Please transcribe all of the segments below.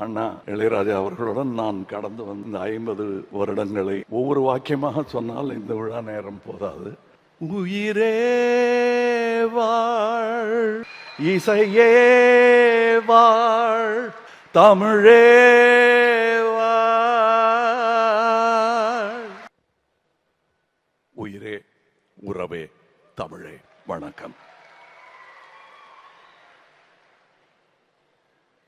அண்ணா இளையராஜா அவர்களுடன் நான் கடந்து வந்த 50 வருடங்களை ஒவ்வொரு வாக்கியமாக சொன்னால் இந்த விழா நேரம் போதாது. உயிரே வாழ், இசையே வாழ், தமிழே வாழ். உயிரே, உறவே, தமிழே, வணக்கம்.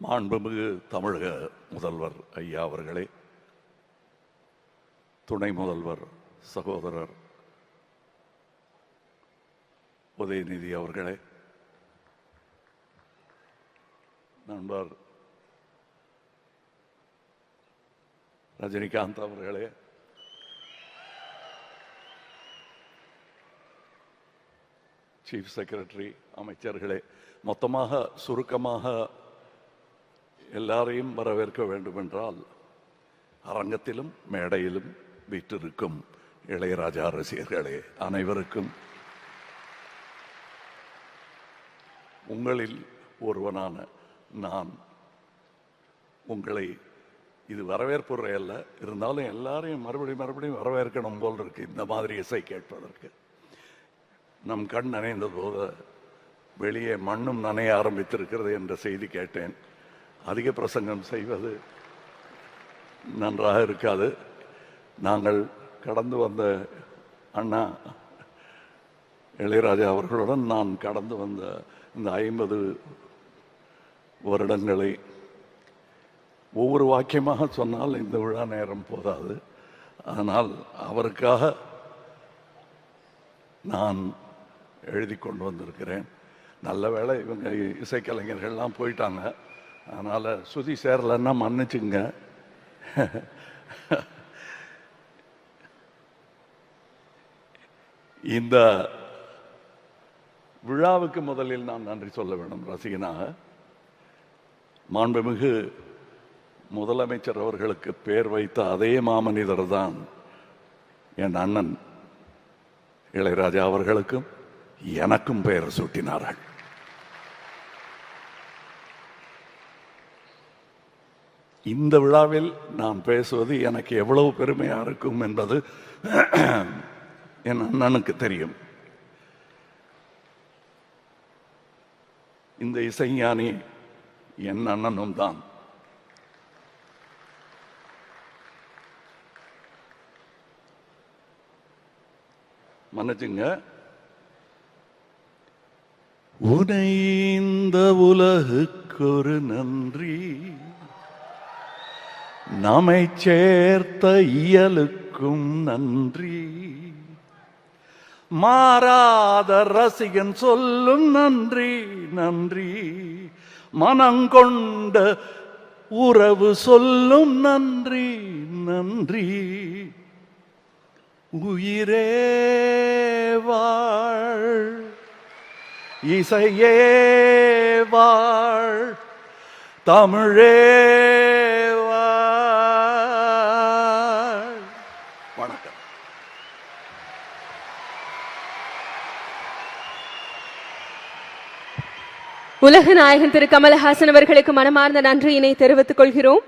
மாண்புமிகு தமிழக முதல்வர் ஐயா அவர்களே, துணை முதல்வர் சகோதரர் உதயநிதி அவர்களே, நண்பர் ரஜினிகாந்த் அவர்களே, சீஃப் செக்ரட்டரி, அமைச்சர்களே, மொத்தமாக சுருக்கமாக எல்லாரையும் வரவேற்க வேண்டும் என்றால் அரங்கத்திலும் மேடையிலும் வீற்றிருக்கும் இளையராஜா ரசிகர்களே அனைவருக்கும் உங்களில் ஒருவனான நான் உங்களை, இது வரவேற்புரை அல்ல, இருந்தாலும் எல்லாரையும் மறுபடியும் வரவேற்கணும் போல் இருக்கு இந்த மாதிரி இசை கேட்பதற்கு. நம் கண் நனைந்த போது வெளியே மண்ணும் நனைய ஆரம்பித்திருக்கிறது என்ற செய்தி கேட்டேன். அதிக பிரசங்கம் செய்வது நன்றாக இருக்காது. நாங்கள் கடந்து வந்த அண்ணா இளையராஜா அவர்களுடன் நான் கடந்து வந்த இந்த 50 வருடங்களை ஒவ்வொரு வாக்கியமாக சொன்னால் இந்த விழா நேரம் போதாது. ஆனால் அவருக்காக நான் எழுதி கொண்டு வந்திருக்கிறேன். நல்ல வேளை இவங்க இசைக்கலைஞர்கள்லாம் போயிட்டாங்க, அதனால் சுதி சேரலன்னா மன்னிச்சுங்க. இந்த விழாவுக்கு முதலில் நான் நன்றி சொல்ல வேண்டும் ரசிகனாக. மாண்புமிகு முதலமைச்சர் அவர்களுக்கு பெயர் வைத்த அதே மாமனிதர் தான் என் அண்ணன் இளையராஜா அவர்களுக்கும் எனக்கும் பெயர் சூட்டினார்கள். இந்த விழாவில் நான் பேசுவது எனக்கு எவ்வளவு பெருமையா இருக்கும் என்பது என் அண்ணனுக்கு தெரியும். இந்த இசைஞானி என் அண்ணனும் தான். மன்னிச்சுங்க. உனை இந்த உலகுக்கொரு நன்றி, நம்மை சேர்த்த இயலுக்கும் நன்றி, மாறாத ரசிகன் சொல்லும் நன்றி நன்றி, மனங்கொண்ட உறவு சொல்லும் நன்றி நன்றி. உயிரே வாழ், இசையே வாழ், தமிழே வாழ். வணக்கம். உலக நாயகன் திரு கமலஹாசன் அவர்களுக்கு மனமார்ந்த நன்றியினை தெரிவித்துக் கொள்கிறோம்.